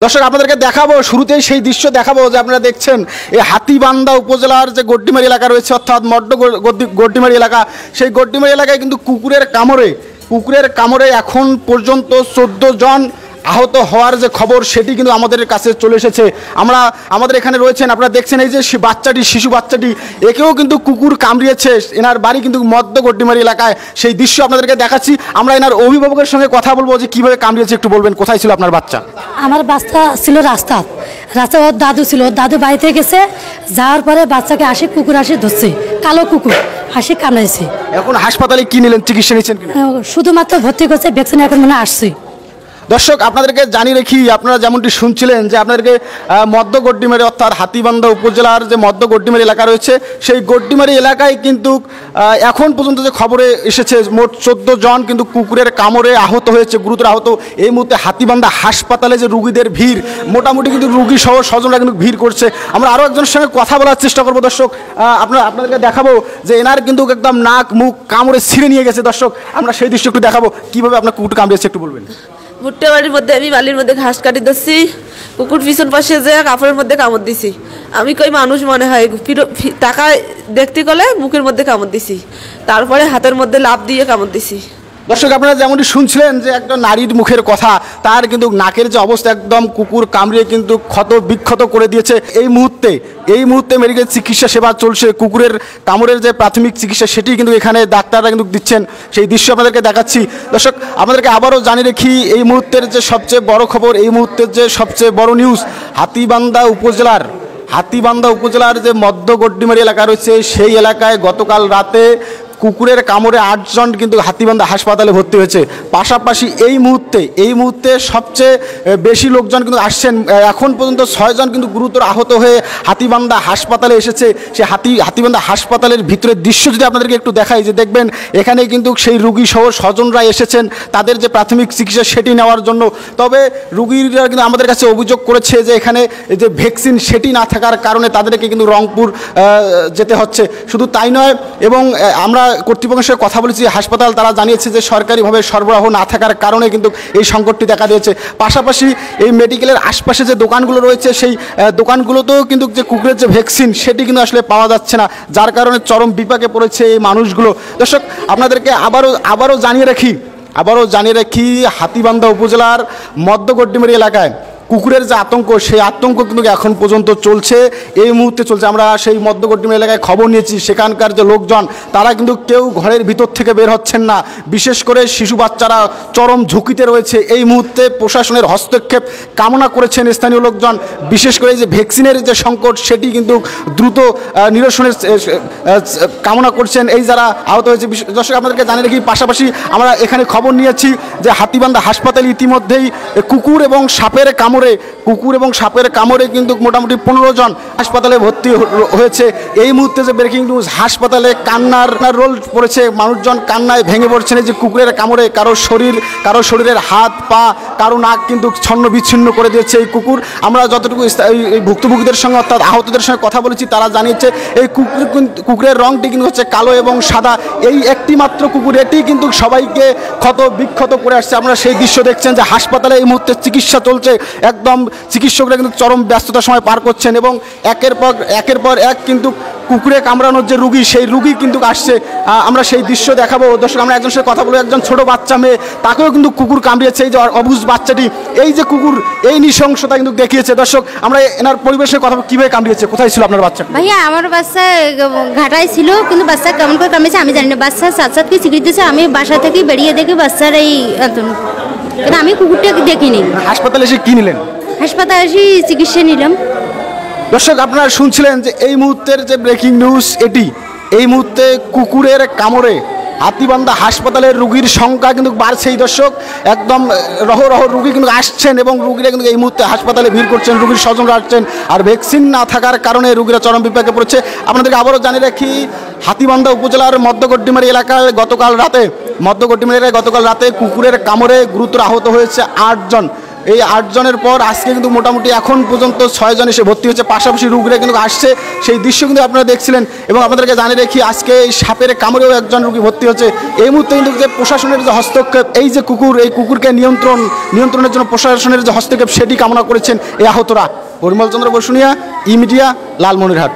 দর্শক আপনাদেরকে দেখাবো শুরুতেই সেই দৃশ্য দেখাবো যে আপনারা দেখছেন এই হাতিবান্ধা উপজেলার যে গড্ডিমারি এলাকা রয়েছে অর্থাৎ মড্ড গড্ডিমারি এলাকা, সেই গড্ডিমারি এলাকায় কিন্তু কুকুরের কামড়ে এখন পর্যন্ত 14 জন আহত হওয়ার যে খবর সেটি কিন্তু আমাদের কাছে চলে এসেছে। আমাদের এখানে রয়েছেন, আপনারা দেখছেন এই যে শিশু বাচ্চাটি, একেও কিন্তু কুকুর কামড়িয়েছে। এনার বাড়ি কিন্তু মধ্য গড্ডিমারি এলাকায়, সেই দৃশ্য আপনাদেরকে দেখাচ্ছি। আমরা এনার অভিভাবকের সঙ্গে কথা বলবো যে কীভাবে কামড়িয়েছে, একটু বলবেন। কোথায় ছিল আপনার বাচ্চা? আমার বাচ্চা ছিল রাস্তায়, ওর দাদু ছিল, দাদু বাড়িতে গেছে, যাওয়ার পরে বাচ্চাকে কুকুর ধরছে, কালো কুকুর কামড়াইছে। এখন হাসপাতালে কি নিলেন, চিকিৎসা নিচ্ছেন? শুধুমাত্র ভর্তি করছে, ভ্যাকসিন এখন মনে আসছে। দর্শক আপনাদেরকে জানিয়ে রাখি, আপনারা যেমনটি শুনছিলেন যে আপনাদেরকে মধ্য গড্ডিমারি অর্থাৎ হাতিবান্ধা উপজেলার যে মধ্য গড্ডিমারি এলাকা রয়েছে, সেই গড্ডিমারি এলাকায় কিন্তু এখন পর্যন্ত যে খবরে এসেছে মোট 14 জন কিন্তু কুকুরের কামড়ে আহত হয়েছে, গুরুতর আহত। এই মুহূর্তে হাতিবান্ধা হাসপাতালে যে রুগীদের ভিড়, মোটামুটি কিন্তু রুগী সহ স্বজনরা কিন্তু ভিড় করছে। আমরা আরও একজনের সঙ্গে কথা বলার চেষ্টা করবো। দর্শক আপনাদেরকে দেখাবো যে এনার কিন্তু একদম নাক মুখ কামড়ে ছিঁড়ে নিয়ে গেছে। দর্শক আমরা সেই দৃশ্য একটু দেখাবো, কীভাবে আপনার কুকুর কামড়িয়েছে একটু বলবেন। ভুট্টা বাড়ির মধ্যে আমি বালির মধ্যে ঘাস কাটি দিচ্ছি, কুকুর পিছন পাশে যে কাপড়ের মধ্যে কামড় দিছি। আমি কই মানুষ মনে হয়, টাকা দেখতে গেলে মুখের মধ্যে কামড় দিছি, তারপরে হাতের মধ্যে লাফ দিয়ে কামড় দিছি। দর্শক আপনারা যেমনটি শুনছিলেন যে একটা নারীর মুখের কথা, তার কিন্তু নাকের যে অবস্থা একদম কুকুর কামড়িয়ে কিন্তু ক্ষত বিক্ষত করে দিয়েছে। এই মুহূর্তে মেডিকেল চিকিৎসা সেবা চলছে। কুকুরের কামড়ের যে প্রাথমিক চিকিৎসা সেটি কিন্তু এখানে ডাক্তাররা কিন্তু দিচ্ছেন, সেই দৃশ্য আপনাদেরকে দেখাচ্ছি। দর্শক আপনাদেরকে আবারও জানিয়ে রাখি, এই মুহূর্তের যে সবচেয়ে বড় খবর, এই মুহূর্তের যে সবচেয়ে বড় নিউজ, হাতিবান্ধা উপজেলার যে মধ্য গড্ডিমারি এলাকা রয়েছে, সেই এলাকায় গতকাল রাতে কুকুরের কামড়ে 8 জন কিন্তু হাতিবান্ধা হাসপাতালে ভর্তি হয়েছে। পাশাপাশি এই মুহূর্তে সবচেয়ে বেশি লোকজন কিন্তু আসছেন। এখন পর্যন্ত 6 জন কিন্তু গুরুতর আহত হয়ে হাতিবান্ধা হাসপাতালে এসেছে। সে হাতিবান্ধা হাসপাতালের ভিতরের দৃশ্য যদি আপনাদেরকে একটু দেখাই, যে দেখবেন এখানে কিন্তু সেই রুগী সহ স্বজনরা এসেছেন তাদের যে প্রাথমিক চিকিৎসা সেটি নেওয়ার জন্য। তবে রুগীরা কিন্তু আমাদের কাছে অভিযোগ করেছে যে এখানে যে ভ্যাকসিন সেটি না থাকার কারণে তাদেরকে কিন্তু রংপুর যেতে হচ্ছে। শুধু তাই নয়, এবং আমরা কর্তৃপক্ষের সঙ্গে কথা বলেছি, হাসপাতাল তারা জানিয়েছে যে সরকারিভাবে সরবরাহ না থাকার কারণে কিন্তু এই সংকটটি দেখা দিয়েছে। পাশাপাশি এই মেডিকেলের আশপাশে যে দোকানগুলো রয়েছে, সেই দোকানগুলোতেও কিন্তু যে কুকুরের যে ভ্যাকসিন সেটি কিন্তু আসলে পাওয়া যাচ্ছে না, যার কারণে চরম বিপাকে পড়েছে এই মানুষগুলো। দর্শক আপনাদেরকে আবারও জানিয়ে রাখি, হাতিবান্ধা উপজেলার মধ্য গড্ডিমারি এলাকায় কুকুরের যে আতঙ্ক, সেই আতঙ্ক কিন্তু এখন পর্যন্ত চলছে, এই মুহূর্তে চলছে। আমরা সেই মধ্য গড্ডিমারি এলাকায় খবর নিয়েছি, সেখানকার যে লোকজন তারা কিন্তু কেউ ঘরের ভিতর থেকে বের হচ্ছেন না, বিশেষ করে শিশু বাচ্চারা চরম ঝুঁকিতে রয়েছে। এই মুহূর্তে প্রশাসনের হস্তক্ষেপ কামনা করেছেন স্থানীয় লোকজন, বিশেষ করে যে ভ্যাকসিনের যে সংকট সেটি কিন্তু দ্রুত নিরসনের কামনা করছেন এই যারা আহত হয়েছে। দর্শক আপনাদেরকে জানিয়ে রাখি, পাশাপাশি আমরা এখানে খবর নিয়েছি যে হাতিবান্ধা হাসপাতালে ইতিমধ্যেই কুকুর এবং সাপের কামড়ে কিন্তু মোটামুটি 15 জন হাসপাতালে ভর্তি হয়েছে। এই মুহূর্তে যে ব্রেকিং নিউজ, হাসপাতালে কান্নার রোল পড়েছে, মানুষজন কান্নায় ভেঙে পড়ছেন। যে কুকুরের কামড়ে কারো শরীরের হাত পা, কারো নাক কিন্তু ছন্ন বিচ্ছিন্ন করে দিয়েছে এই কুকুর। আমরা যতটুকু এই ভুক্তভোগীদের সঙ্গে অর্থাৎ আহতদের সঙ্গে কথা বলেছি, তারা জানিয়েছে এই কুকুরের রংটি কিন্তু হচ্ছে কালো এবং সাদা। এই একটি মাত্র কুকুর, এটি কিন্তু সবাইকে ক্ষত বিক্ষত করে আসছে। আমরা সেই দৃশ্য দেখছেন যে হাসপাতালে এই মুহূর্তে চিকিৎসা চলছে, একদম চিকিৎসকরা কিন্তু চরম ব্যস্ততার সময় পার করছেন, এবং একের পর এক কিন্তু কুকুরে কামড়ানোর যে রুগী, সেই রুগী কিন্তু আসছে। আমরা সেই দৃশ্য দেখাবো। দর্শক আমরা একজনের সাথে কথা বলবো, একজন ছোট বাচ্চা মেয়ে, তাকেও কিন্তু কুকুর কামড়িয়েছে। এই যে অবুঝ বাচ্চাটি, এই যে কুকুর, এই নৃশংসতা কিন্তু দেখিয়েছে। দর্শক আমরা এনার পরিবেশের কথা, কীভাবে কামড়িয়েছে, কোথায় ছিল আপনার বাচ্চা? ভাইয়া আমার বাচ্চা ঘাটায় ছিল, কিন্তু বাচ্চা কেমন করে কামড়েছে আমি জানি না। বাচ্চা সাথে চিকিৎসা দিয়েছে, আমি বাসা থেকে বেরিয়ে দেখি বাচ্চার এই, কিন্তু আমি কুকুরটাকে দেখিনি। হাসপাতালে এসে কি নিলেন? হাসপাতালে এসে চিকিৎসা নিলাম। দর্শক আপনারা শুনছিলেন যে এই মুহূর্তের যে ব্রেকিং নিউজ এটি, এই মুহূর্তে কুকুরের কামড়ে হাতিবান্ধা হাসপাতালের রুগীর সংখ্যা কিন্তু বাড়ছেই। দর্শক একদম রহ রুগী কিন্তু আসছেন, এবং রুগীরা কিন্তু এই মুহূর্তে হাসপাতালে ভিড় করছেন, রুগীর স্বজনরা আসছেন। আর ভ্যাকসিন না থাকার কারণে রুগীরা চরম বিপাকে পড়েছে। আপনাদেরকে আবারও জানিয়ে রাখি, হাতিবান্ধা উপজেলার মধ্য গড্ডিমারি এলাকায় গতকাল রাতে কুকুরের কামড়ে গুরুতর আহত হয়েছে 8 জন। এই 8 জনের পর আজকে কিন্তু মোটামুটি এখন পর্যন্ত 6 জন এসে ভর্তি হচ্ছে, পাশাপাশি রুগীরা কিন্তু আসছে, সেই দৃশ্য কিন্তু আপনারা দেখছিলেন। এবং আপনাদেরকে জানিয়ে রাখি আজকে এই সাপের কামড়েও একজন রুগী ভর্তি হচ্ছে। এই মুহূর্তে কিন্তু যে প্রশাসনের যে হস্তক্ষেপ, এই যে কুকুর, এই কুকুরকে নিয়ন্ত্রণের জন্য প্রশাসনের যে হস্তক্ষেপ সেটি কামনা করেছেন এই আহতরা। পরিমল চন্দ্র বসুনিয়া, ই মিডিয়া, লালমনিরহাট।